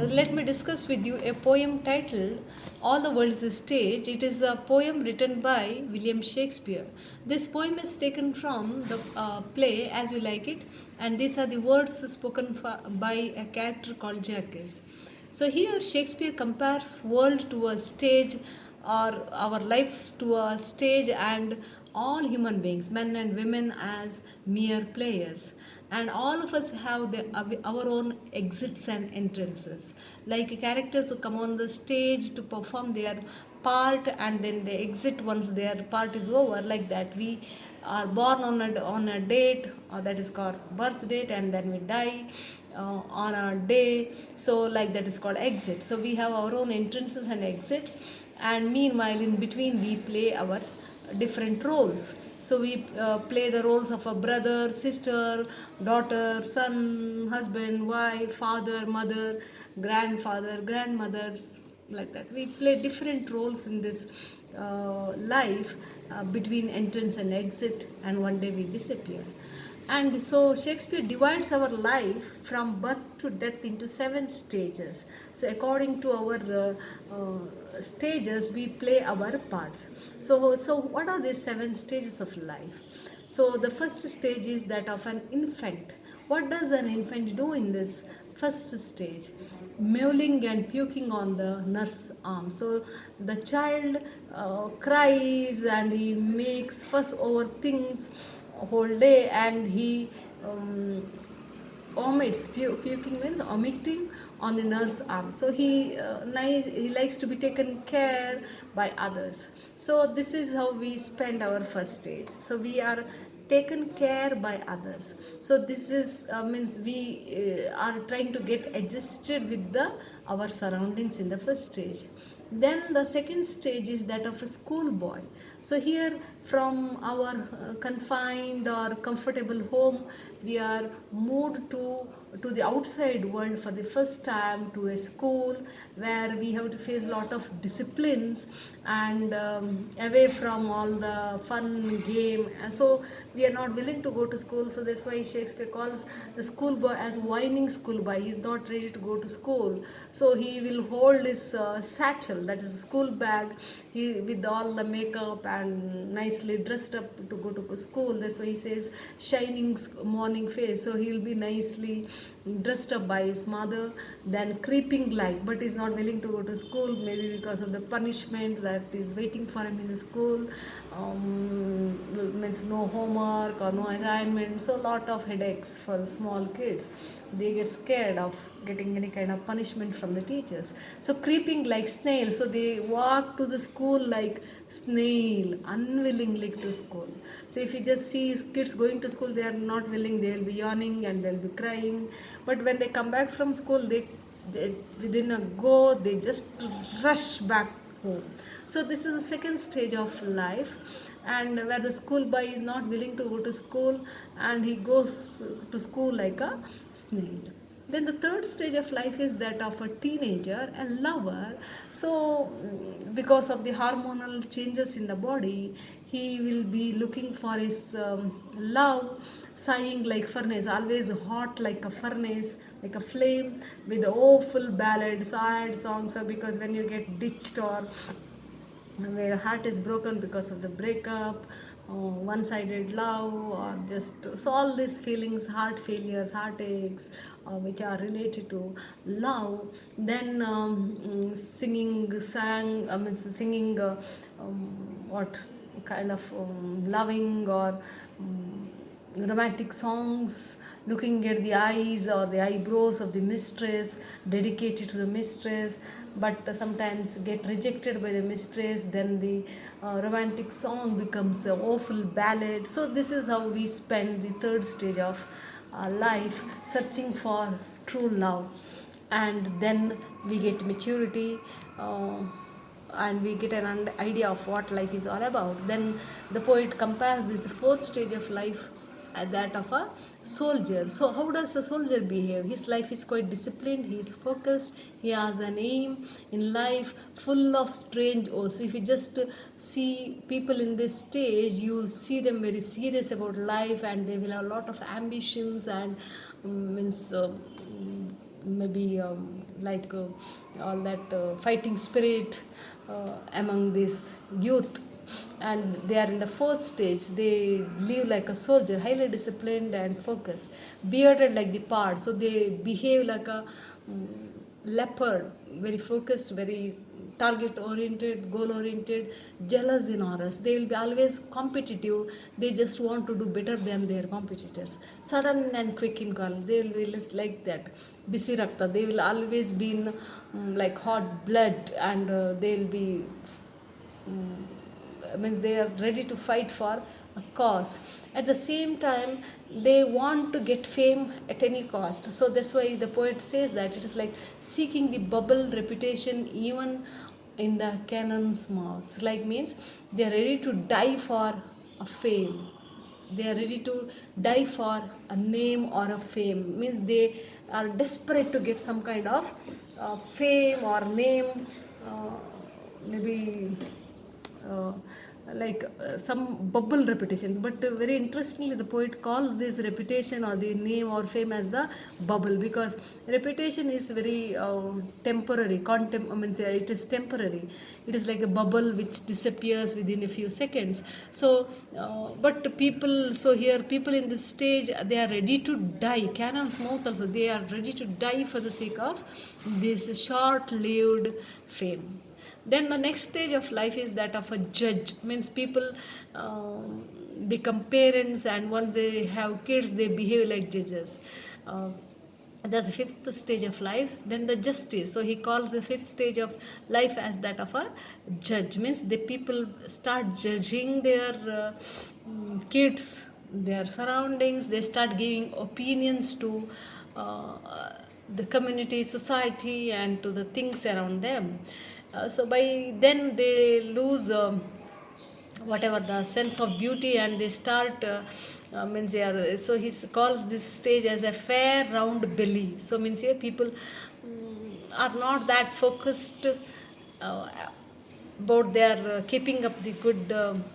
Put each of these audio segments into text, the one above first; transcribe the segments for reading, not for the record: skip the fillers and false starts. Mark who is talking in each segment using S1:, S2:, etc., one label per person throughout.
S1: let me discuss with you a poem titled All the World is a Stage. It is a poem written by William Shakespeare. This poem is taken from the play As You Like It, and these are the words spoken by a character called Jacques. So here Shakespeare compares world to a stage, or our lives to a stage, and all human beings, men and women, as mere players. And all of us have our own exits and entrances, like characters who come on the stage to perform their part and then they exit once their part is over. Like that, we are born on a date, that is called birth date, and then we die on a day, so like that is called exit. So we have our own entrances and exits, and meanwhile in between we play our different roles. So we play the roles of a brother, sister, daughter, son, husband, wife, father, mother, grandfather, grandmother. Like that, we play different roles in this life, between entrance and exit, and one day we disappear. And so Shakespeare divides our life from birth to death into 7 stages. So according to our stages, we play our parts. So what are these 7 stages of life? So the first stage is that of an infant. What does an infant do in this first stage? Mewling and puking on the nurse's arm. So the child cries and he makes fuss over things whole day, and he omits. Puking means omitting on the nurse's arm. So he likes to be taken care by others. So this is how we spend our first stage. So we are taken care by others. So this is means we are trying to get adjusted with the our surroundings in the first stage. Then the second stage is that of a schoolboy. So here, from our confined or comfortable home, we are moved to the outside world for the first time, to a school where we have to face a lot of disciplines, and away from all the fun game. And so we are not willing to go to school. So that's why Shakespeare calls the schoolboy as whining schoolboy. He is not ready to go to school. So he will hold his satchel, that is a school bag, he with all the makeup and nicely dressed up to go to school. That's why he says shining morning face. So he will be nicely dressed up by his mother, then creeping like, but he's not willing to go to school, maybe because of the punishment that is waiting for him in the school. Means no homework or no assignment, so lot of headaches for small kids. They get scared of getting any kind of punishment from the teachers. So creeping like snail, so they walk to the school like snail, unwillingly to school. So if you just see kids going to school, they are not willing, they will be yawning and they'll be crying. But when they come back from school, they within a go, they just rush back home. So this is the second stage of life, and where the schoolboy is not willing to go to school, and he goes to school like a snail. Then the third stage of life is that of a teenager, a lover. So because of the hormonal changes in the body, he will be looking for his love, sighing like furnace, always hot like a furnace, like a flame, with the awful ballad, sad songs. Because when you get ditched, or where your heart is broken because of the breakup, one-sided love, or just so all these feelings, heart failures, heartaches, which are related to love. Then singing what kind of loving or romantic songs, looking at the eyes or the eyebrows of the mistress, dedicated to the mistress, but sometimes get rejected by the mistress. Then the romantic song becomes an awful ballad. So this is how we spend the third stage of life, searching for true love. And then we get maturity, and we get an idea of what life is all about. Then the poet compares this fourth stage of life as that of a soldier. So how does a soldier behave? His life is quite disciplined, he is focused, he has an aim in life, full of strange oaths. If you just see people in this stage, you see them very serious about life, and they will have a lot of ambitions, and means maybe all that fighting spirit among this youth. And they are in the fourth stage. They live like a soldier, highly disciplined and focused, bearded like the part, so they behave like a mm, leopard, very focused, very target oriented, goal oriented, jealous in auras. They will be always competitive. They just want to do better than their competitors. Sudden and quick in call. They will be less like that. Bisi rakta. They will always be in like hot blood, and they will be means they are ready to fight for a cause. At the same time, they want to get fame at any cost. So that's why the poet says that it is like seeking the bubble reputation even in the cannon's mouths. Like means they are ready to die for a fame. They are ready to die for a name or a fame. Means they are desperate to get some kind of fame or name, uh, maybe uh, some bubble repetitions. But very interestingly, the poet calls this reputation or the name or fame as the bubble, because reputation is very temporary. I mean, it is temporary. It is like a bubble which disappears within a few seconds. So, but people, so here people in this stage, they are ready to die. Cannon's mouth also, they are ready to die for the sake of this short-lived fame. Then the next stage of life is that of a judge. Means people become parents, and once they have kids, they behave like judges. Uh, that's the fifth stage of life. Then the justice. So he calls the fifth stage of life as that of a judge. Means the people start judging their kids, their surroundings. They start giving opinions to the community, society, and to the things around them. So by then they lose whatever the sense of beauty, and they start means they are, so he calls this stage as a fair round belly. So means here people are not that focused about their keeping up the good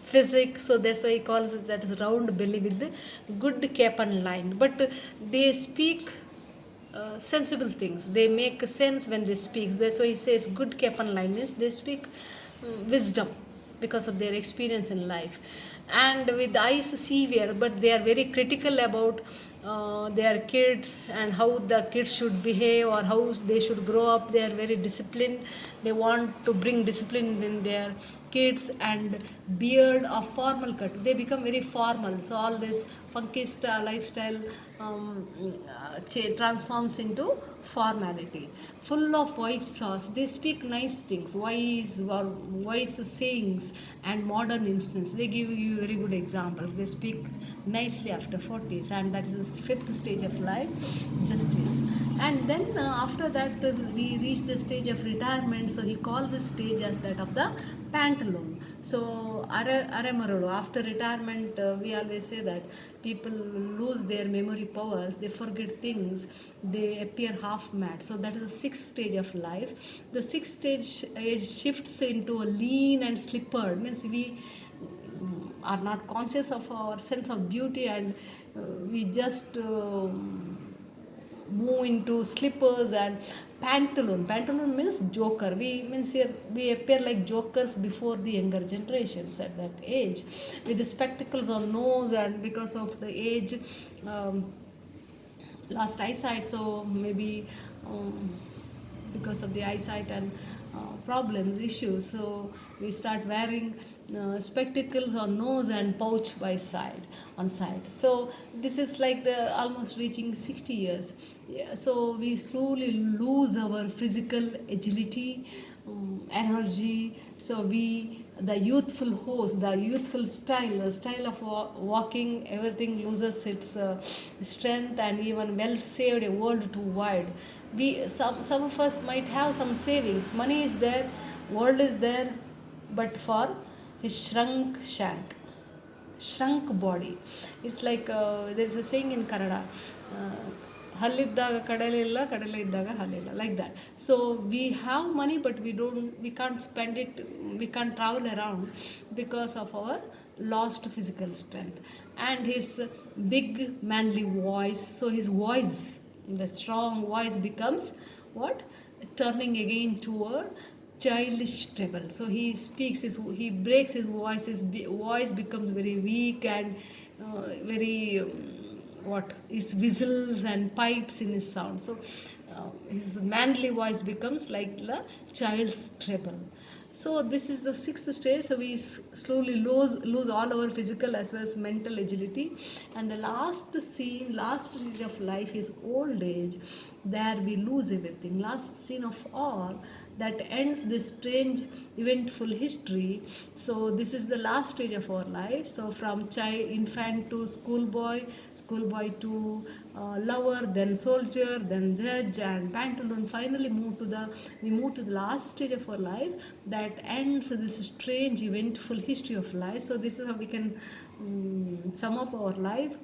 S1: physique. So that's why he calls it that is round belly with the good cap and line. But they speak sensible things. They make sense when they speak. That's why he says good cap and line is they speak wisdom because of their experience in life. And with eyes severe, but they are very critical about their kids and how the kids should behave or how they should grow up. They are very disciplined. They want to bring discipline in their kids. And beard or formal cut, they become very formal. So all this funky lifestyle transforms into formality. Full of wise sauce, they speak nice things, wise sayings, and modern instance. They give you very good examples. They speak nicely after 40s, and that is the fifth stage of life, justice. And then after that, we reach the stage of retirement. So he calls this stage as that of the pantaloon. So Aremarodo, after retirement, we always say that people lose their memory powers, they forget things, they appear half mad. So that is the sixth stage of life. The sixth stage age shifts into a lean and slippered. Means we are not conscious of our sense of beauty, and we just move into slippers and pantaloon. Pantaloon means joker. We means here we appear like jokers before the younger generations at that age, with the spectacles on nose, and because of the age, um, lost eyesight. So maybe because of the eyesight and problems, issues, so we start wearing spectacles on nose and pouch by side on side. So this is like the almost reaching 60 years. Yeah, so we slowly lose our physical agility, energy. So we, the youthful host, the youthful style, the style of walking, everything loses its strength. And even well saved a world too wide. We, some of us might have some savings, money is there, world is there, but for his shrunk body. It's like there's a saying in Kannada, ಹಲ್ಲಿದ್ದಾಗ ಕಡಲೆ ಇಲ್ಲ, ಕಡಲೆ ಇದ್ದಾಗ ಹಲ್ಲಿಲ್ಲ, like that. So we have money, but we can't spend it, we can't travel around because of our lost physical strength. And his big manly voice, so his voice the strong voice becomes what? Turning again toward childish treble. So he speaks his, he breaks his voice, his voice becomes very weak and very what is whistles and pipes in his sound. So his manly voice becomes like the child's treble. So this is the sixth stage. So we slowly lose all our physical as well as mental agility, and the last scene, last stage of life is old age. There we lose everything. Last scene of all that ends this strange eventful history. So this is the last stage of our life. So from child, infant to schoolboy, schoolboy to lover, then soldier, then judge and pantaloon. Finally, we move to the last stage of our life that ends this strange eventful history of life. So this is how we can sum up our life,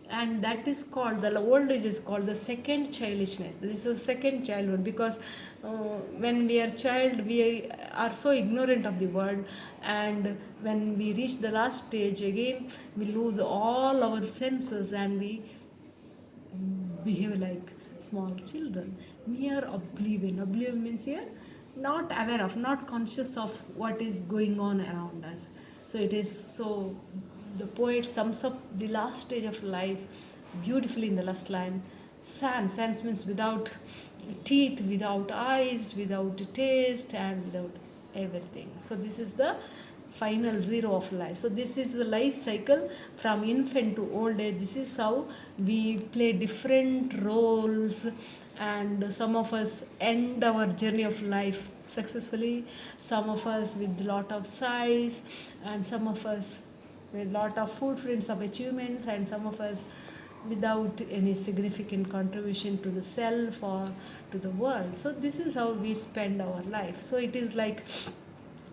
S1: and that is called, the old age is called the second childishness. This is the second childhood, because when we are child we are so ignorant of the world, and when we reach the last stage again we lose all our senses and we behave like small children. Mere oblivion. Oblivion means here not aware of, not conscious of what is going on around us. So it is so the poet sums up the last stage of life beautifully in the last line. Sans. Sans means without teeth, without eyes, without taste, and without everything. So this is the final zero of life. So this is the life cycle from infant to old age. This is how we play different roles, and some of us end our journey of life successfully, some of us with lot of size, and some of us with lot of footprints of achievements, and some of us without any significant contribution to the self or to the world. So this is how we spend our life. So it is like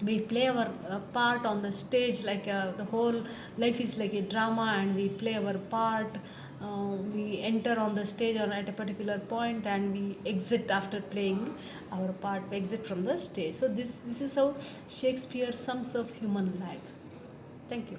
S1: we play our part on the stage, like the whole life is like a drama, and we play our part. We enter on the stage or at a particular point, and we exit after playing our part. We exit from the stage. So this is how Shakespeare sums up human life. Thank you.